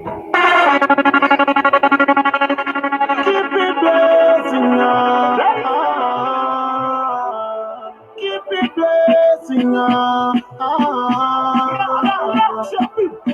Keep it blessing us. Keep it blessing us.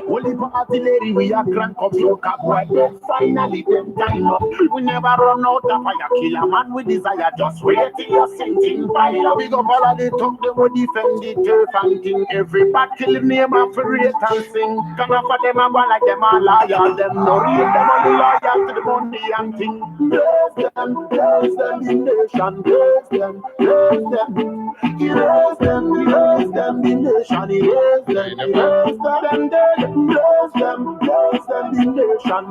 Only for artillery we are crank up your cowboy. Finally them time up. We never run out of fire. Kill a man with desire. Just wait till you're sitting fire. We go follow the talk. They will defend the turf and thing. Every battle name of rate and sing. Come up for them and go like them all liar. Them no real. Them only loyal to the money and thing. Bless them the nation. Bless them. Erase them the nation. Erase them the nation. Bless them the nation.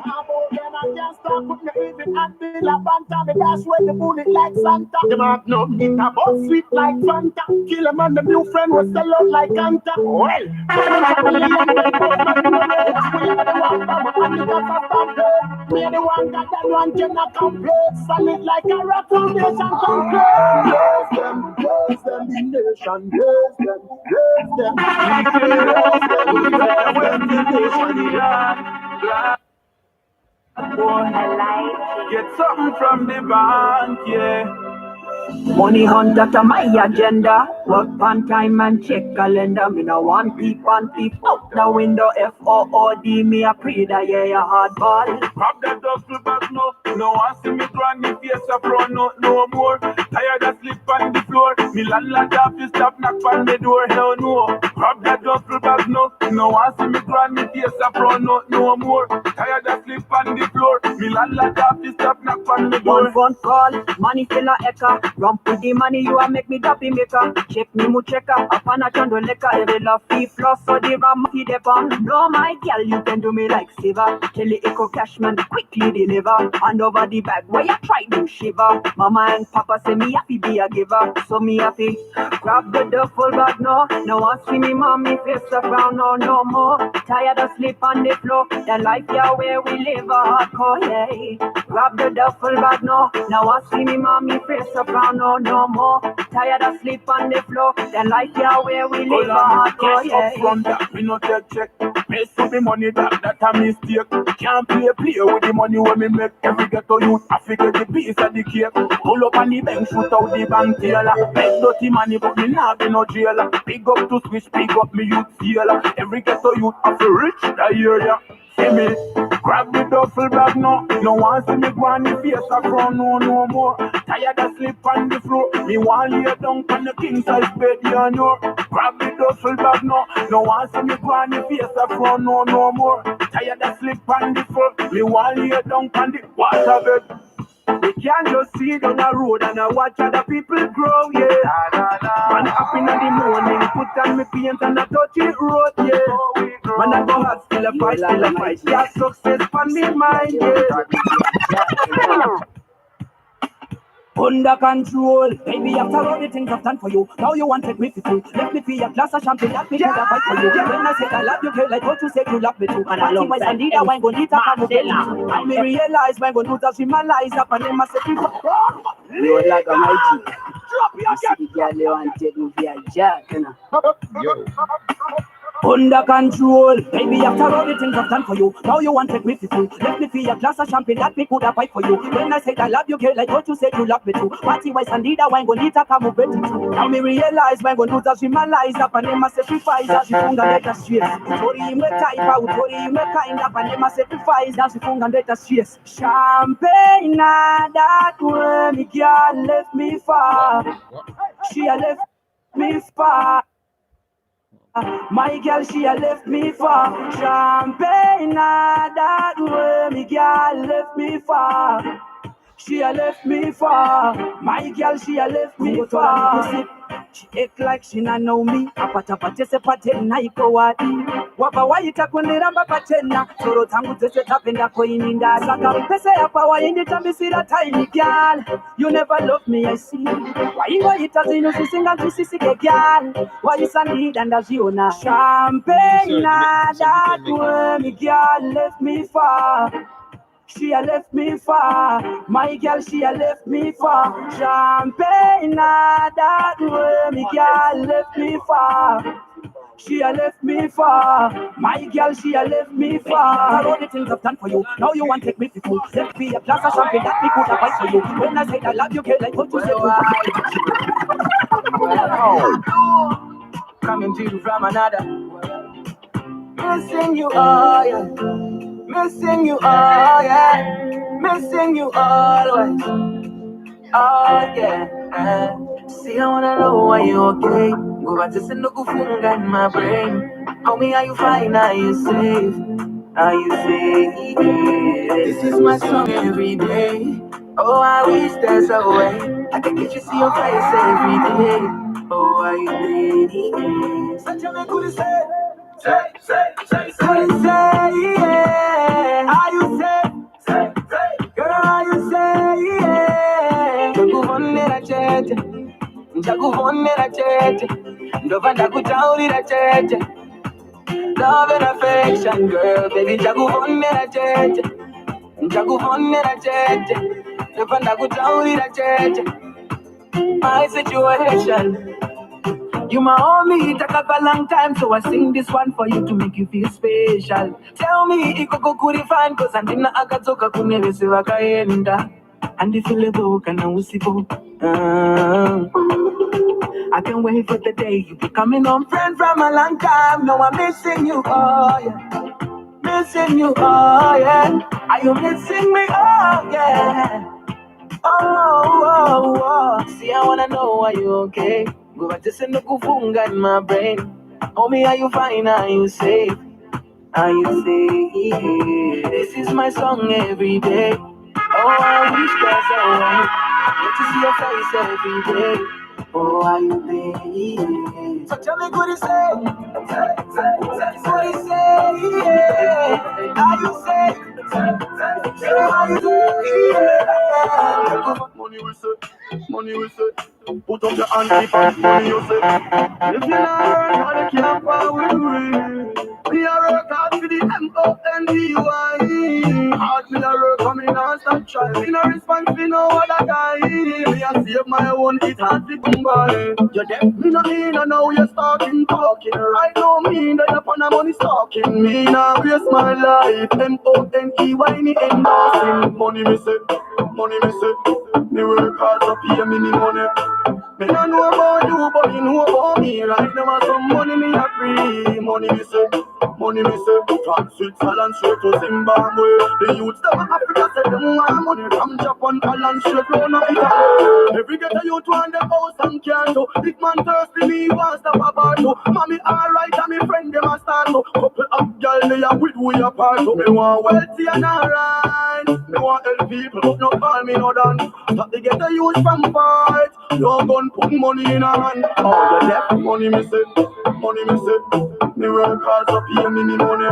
About them I can't stop with me even and feel a banta. Me dash with the bullet like Santa. Them have no it about sweet like Fanta. Kill them and the new friend was sell out like Anta. Well, me the one got that one cannot complain. Solid like a rock foundation complain. Bless them the nation. Bless them the nation. Get something from the bank, yeah. Money hunt that a my agenda. Work on time and check calendar. Me no want peep out the window. FOOD me a pray that yeah hard ball. Grab that duffel bag no one see me granny face a front no more. Tired of sleep on the floor. Me landlord office stop knock on the door. Hell no. Grab that duffel bag no one see me granny face a front no more. Tired of sleep on the floor. Me landlord office stop knock on the door. One phone call, money fill a echo. Rump with the money, you a make me dappy maker. Check me mu checker, up on a chando liquor. Every love fee floss, so the ram fi the bomb. No my girl, you can do me like Siva. Tell the echo cashman quickly deliver. Hand over the bag, where you try them shiver. Mama and papa say me happy be a giver. So me happy, grab the duffel bag no one see me mommy face a frown no more. Tired of sleep on the floor, the life yeah where we live a hardcore, yeah. Grab the duffel bag no one see me mommy face a frown no more. Tired of sleep on the floor, the life yeah where we live a hardcore, yeah. From that me no check. Pay to me money that a mistake. Can't play with the money when me make. Every ghetto youth I figure the piece of the cake. Pull up on the bank, shoot out the bank tailor. Make dirty money but me nah be no jailer. Big up to switch, big up me youth sailor. Every ghetto youth I feel rich that area. See me, grab the duffel bag no one see me go on the face a crown no more. Tired of sleep on the floor, me want lay down on the king size bed, you know. Grab the duffel bag no one see me go on the face a crown no more. Tired of sleep on the floor, me want lay down on the water bed. We can't just see down the road and watch other people grow, yeah. Man up in the morning, put on me paint and I touch it road, yeah. Man I go hard, still a fight, yeah, success on me mind, yeah. Under control, baby. After all the things I've done for you, now you want to take me to you. Let me feel a glass of champagne, let me do that fight for you. When I said I love you, girl, like what you said you love me too. And I love my son, I went going to eat up and me realize when going to touch my lies up and then I said, you like a my G. Drop your girl, you want to take me via jack, you know. Under control, baby. After all the things I've done for you, now you want to take me to you. Let me feel a glass of champagne, let me could have fight for you. When I said I love you, girl, like what you said you love me too. Party wise and leader, when go need to come over too. Now me realize when go do that she my lies up and them a sacrifice that she funga let us stress. Utori me type out, utori me kind up and them a sacrifice that she funga let us stress. Champagne, that way me girl left me far. She a left me far. My girl, she a left me far. Champagne, that way me girl left me far. She a left me far. My girl, she a left me far. She act like she not know me. Apata se patena iko wapi? Wapa waita kuniramba patena. Soro tangu tese tapenda koininda. Saka pese ya pawa indi tambisira tiny girl. You never love me, I see. Why you waita zinu sisinga tusisike girl? Why you sandi danda ziona? Champagne, that way me girl left me far. She a left me far. My girl, she a left me far. Champagne, that way. My girl left me far. She a left me far. My girl, she a left me far. All the things I've done for you. Now you want to take me to food. Let me a glass of champagne that me could have fight for you. When I said I love you, girl, like what you said. Coming to you from another. Missing you, oh yeah. Missing you, oh yeah. Missing you always. Oh yeah. See, I wanna know why you okay. Go back to send no kufunga in my brain. Call me, are you fine? Are you safe? Are you safe? This is my song every day. Oh, I wish there's a way I can get you see your face every day. Oh, are you ready? Such a good say. Say, yeah. Are you safe? Girl, are you safe? Yeah. Njakuvonera chete ndova ndakutaurira chete love and affection girl baby njakuvonera chete ndova ndakutaurira chete my situation. You my homie, it took up a long time, so I sing this one for you to make you feel special. Tell me, ikoko kuri fan, cause andina akatoka kunevese wakaenda. And if you live and I will see I can't wait for the day you be coming home. Friend from a long time, now I'm missing you, oh yeah. Missing you, oh yeah. Are you missing me, oh yeah. Oh. See, I wanna know, are you okay? Go back to send no kufunga in my brain. Homie, are you fine? Are you safe? Are you safe? This is my song every day. Oh, I wish there's a way. Get to see your face every day. Oh, are you there? So tell me what you say. What you say? Yeah. Are you safe? Are you there? Money we say. Put up your hand if I'm money you say. If you not earn, you can't find with me. Me a work hard for the M-O-N-D-Y. Hard me a work coming and stop trying. Me no response for no other guy. Me a save my own, it hard to come by. You deaf, me no in and now you're talking. Right now me that up on the money stalking. Me now waste my life. M-O-N-E-Y me endorsing. Money me say. Me work hard to pay me money. Me don't know about you, but you know about me. Right now, some money me a free. Money me say. From Switzerland straight to Zimbabwe. The youths of Africa say them want money. From Japan, Thailand straight round to Italy. Every ghetto youth want them house and car too. Big man thirsty, me want stop a bar too. Mommy alright and me friend them a stand too. Couple of girl they a with we apart too. Me want wealthy and alright. Me want help people, but no call me no done. Stop the ghetto youth from fight. No gun put money in a hand. Oh, you deaf money me say. Me work hard to pay me money.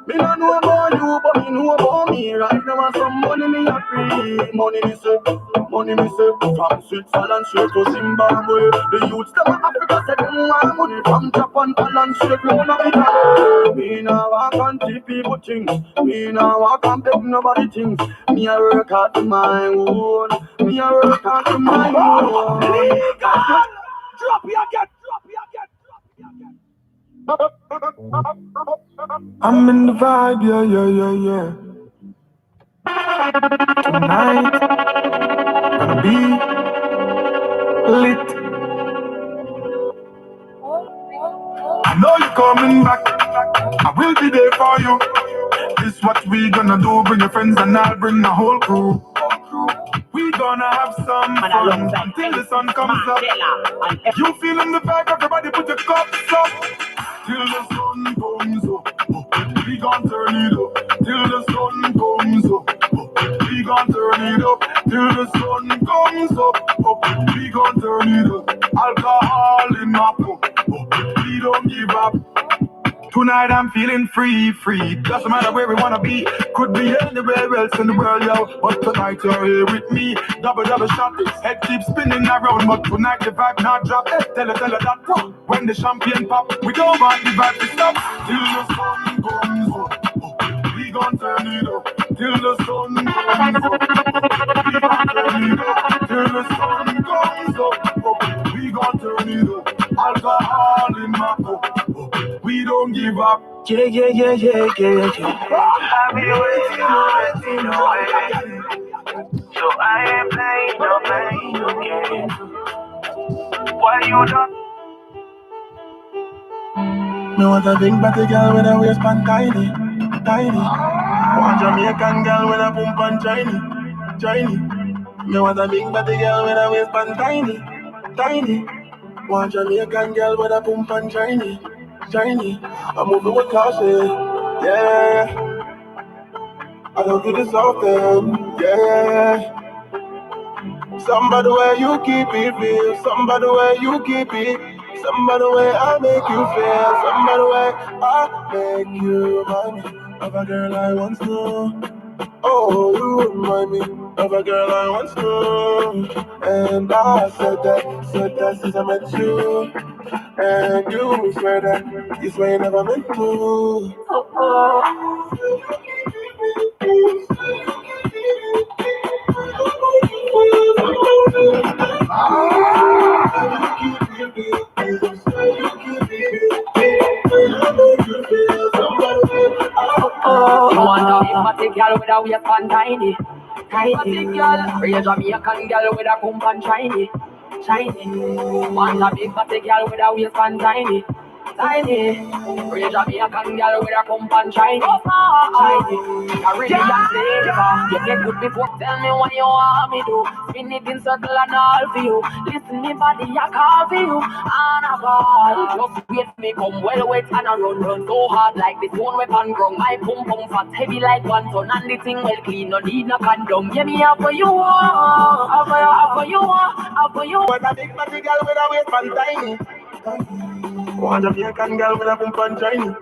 Me no know about you, but me know about me. Right now, some money me a free. Money me say. From Switzerland straight to Zimbabwe. The youths them in Africa say them want money. From Japan, Thailand straight round to Italy. Me now walk and teach people things. Me now walk and beg nobody things. Me a work hard to my own. Drop you again. I'm in the vibe, yeah. Tonight, gonna be lit. I know you're coming back, I will be there for you. This what we gonna do, bring your friends and I'll bring the whole crew. We gonna have some fun until the sun comes up. You feeling the vibe, everybody put your cups up. Till the sun comes up, we gon' turn it up. Till the sun comes up, we gon' turn it up. Till the sun comes up, we gon' turn it up. Alcohol in my cup, we don't give up. Tonight I'm feeling free. Doesn't matter where we wanna be. Could be anywhere else in the world, yo. But tonight you're here with me. Double shot. Head keeps spinning around, but tonight the vibe not drop. Tell her that. When the champagne pop, we don't want the vibe to stop. Till the sun comes up, we gon' turn it up. till the sun comes up. We gon' turn it up till the sun comes up. We gon' turn it up. Alcohol in my cup. We don't give up. Yeah. I've been waiting. So I ain't playing no game. Why you don't? Me want a big body girl with a waistband tiny. Want Jamaican girl with a pump and shiny. Me want a big body girl with a waistband tiny. Want Jamaican girl with a pump and shiny. I'm moving with caution, yeah. I don't do this often, yeah. Somebody where you keep it real, somebody where you keep it, somebody where I make you feel, somebody where I make you remind me of a girl I once knew. Oh, you remind me of a girl I once knew. And I said that since I met you. And you swear that you swear you never meant to. You want a big girl with a waistband tiny. Big girl, real Jamaican girl with a pump and shiny. Want a big body girl with a waistband tiny. Real Jamaican girl with a pump and shiny. A real flavor. You get good before. Tell me what you want me do. Spin it in circle and all for you. Listen me body, I call for you. And a ball. Just wait me come well wet and a run so hard like this one weapon ground. My pum fat heavy like 1 ton and the thing well clean. No need no condom. Yeah, me up for you. Up for you. Want a big body girl with a waistband tiny. Want a Jamaican girl with a pump and shiny.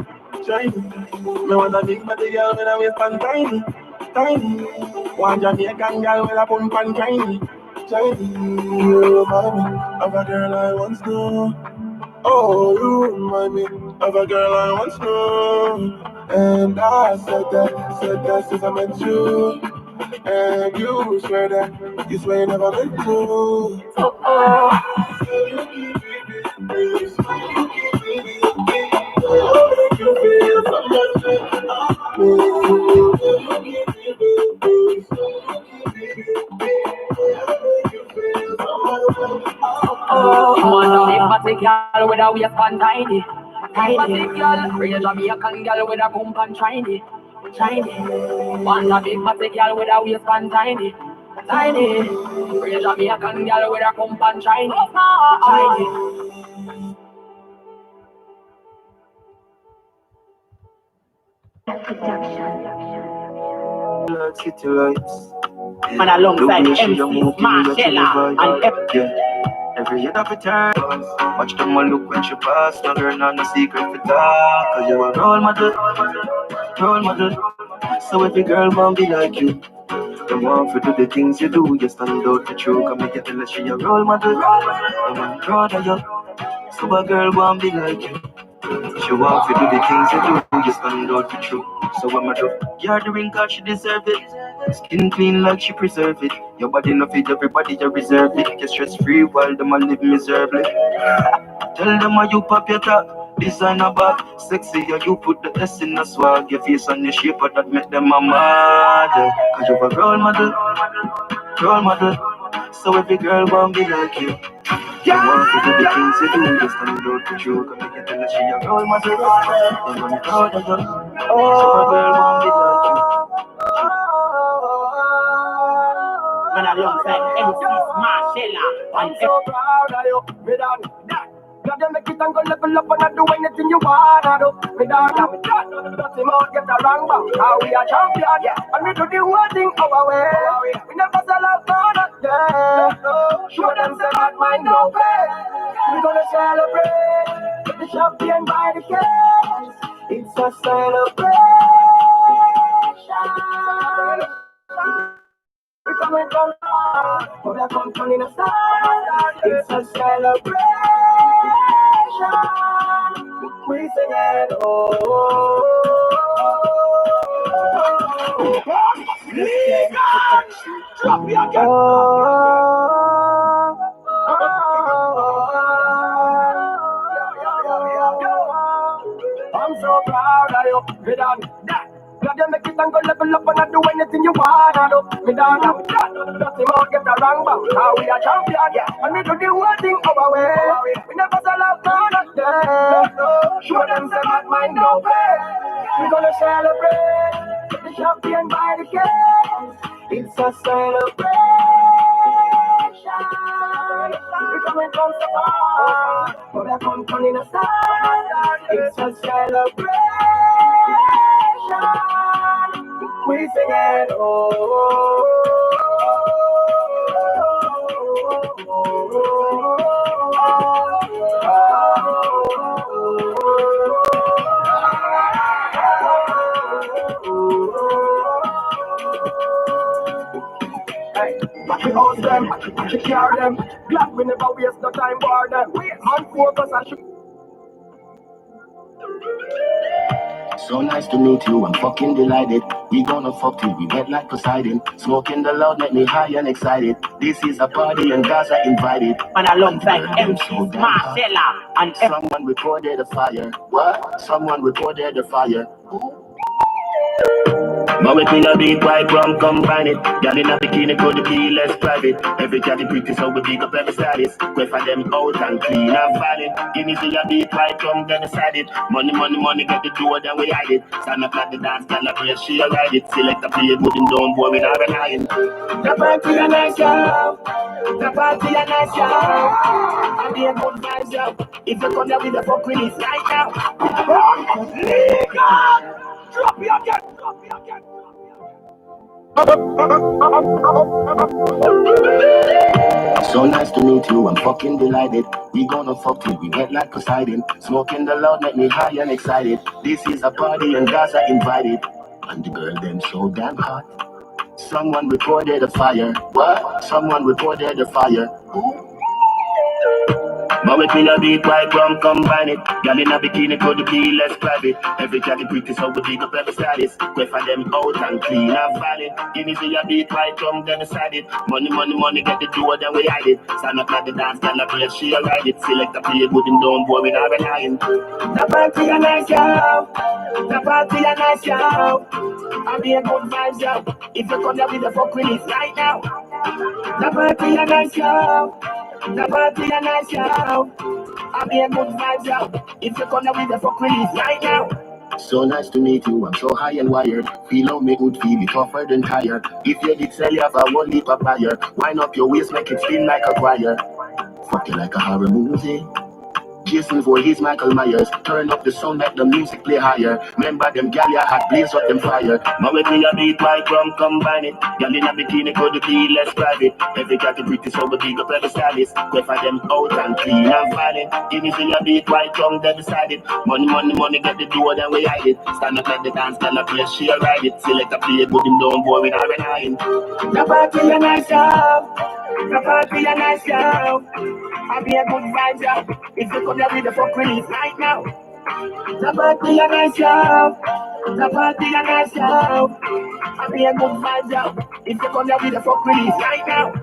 Me want a big body girl with a waistband tiny. Want a Jamaican girl with a pump and shiny. You remind me of a girl I once knew. Oh, you remind me of a girl I once knew. And I said that since I met you. And you swear you never meant to. You want a big body girl with a waistband tiny. Big girl, real Jamaican girl with a pump and shiny. Want a big body girl with a waistband tiny. Real Jamaican girl with a pump and shiny. City lights. And alongside MC Marcella and Every head of a turn. Watch them all look when she pass. No girl, not no secret for talk. Cause you a role model. So every girl want be like you. Them want to do the things you do. You stand out for true. Come and get the she a role model. I'm proud of you. So a girl want be like you. She want to do the things you do. You stand out for true. So what I do? You're the ring cause she deserve it. Skin clean like she preserve it. Your body no fit everybody you reserve it. Get stress free while them a live miserably. Tell them how you pop your top. Designer bag, sexy you put the S in the swag. Your face and your shape that make them a model. Cause you're a role model. So every girl want be like you. You want to do the things you do, just stand out for true. Come and get the she a role model. I'm proud of you. So a girl want be like you. and alongside MC Marcella and so proud of you, me dog. God, you make it and go level up and I do anything you wanna do. Me dog, me dog. Dirty mouth get a wrong back. How we are champion, yeah. And we do the whole thing our way. We never sell out for that, yeah. Show them say bad mind no pay. We gonna celebrate. Get the champion by the case. It's a celebration. We coming from hard, but I come from in a star. It's a celebration. We sing it, oh. Drop me again. I'm so proud of you, me done. God, you make it and go level up and I do anything you wanna do. Me done, I'm done. Dirty mouth get a wrong back. Now we are champion, yeah. And we do the whole thing our way. We never sell out none of them. Show them say bad mind no pay. We gonna celebrate the champion by the case. It's a celebration. We coming from so far, but we're coming in a style. It's a celebration. We sing it, oh. Hey, back the house them, back the car them. Glad we never waste no time for them. Man focus and shoot. So nice to meet you, I'm fucking delighted. We gonna fuck till we wet like Poseidon. Smoking the loud make me high and excited. This is a party and Gaza invited. And alongside MC Marcella and someone recorded a fire. What? Someone recorded a fire. But with me a beat white rum combine it. Girl in a bikini could be less private. Every jolly pretty so we big up every stylist. Wait for them out and clean and valid. Give me see a beat white rum then decide it. Money, money, money get the door then we hide it. Stand up like the dance girl a brace she a ride it. Select a play good and don't boy with her lying. The party a nice yo. The party a nice yo. And be a good vibes yo. If you come here with the fuck release right now. Drop me again. Drop me again. So nice to meet you, I'm fucking delighted. We gonna fuck till we wet like Poseidon. Smoking the loud make me high and excited. This is a party and Gaza invited. And the girl them so damn hot. Someone recorded a fire. What? Someone recorded a fire. But with me a beat white rum combine it. Girl in a bikini could be less private. Every jolly pretty so we big up every stylist. Wait for them out and clean and valid. Give me see a beat white rum then decide it. Money, money, money get the door then we hide it. Stand up like the dance girl a brace she a ride it. Select a play good and don't boy with her lying. The party a nice yo. The party a nice yo. And be a good vibes yo. If you come here with the fuck release right now. The party a nice yo. The party a nice yo. I'll be a good vibes yo. If you come here with the fuck release right now. So nice to meet you, I'm so high and wired. Feel how me good feel it tougher than tired. If you did sell you have a one leap of fire. Wind up your waist, make it spin like a choir. Fuck you like a horror movie. Jason Voorhees, Michael Myers. Turn up the sound, make the music play higher. Remember them gal ya had blaze up them fire. Now with me a beat white rum combine it. Gal in a bikini could be less private. Every cat pretty so we big up every stylist. Wait for them out and clean and violent. Give me see a beat white rum then decide it. Money, money, money get the door then we hide it. Stand up like the dance girl a play she a ride it. Select a play good him down boy with her lying. The party a nice yo. The party a nice yo. I'll be a good vibes yo. If you come here with the fuck release right now. The party a nice yo. The party a nice yo. I'll be a good vibes yo. If you come here with the fuck release right now.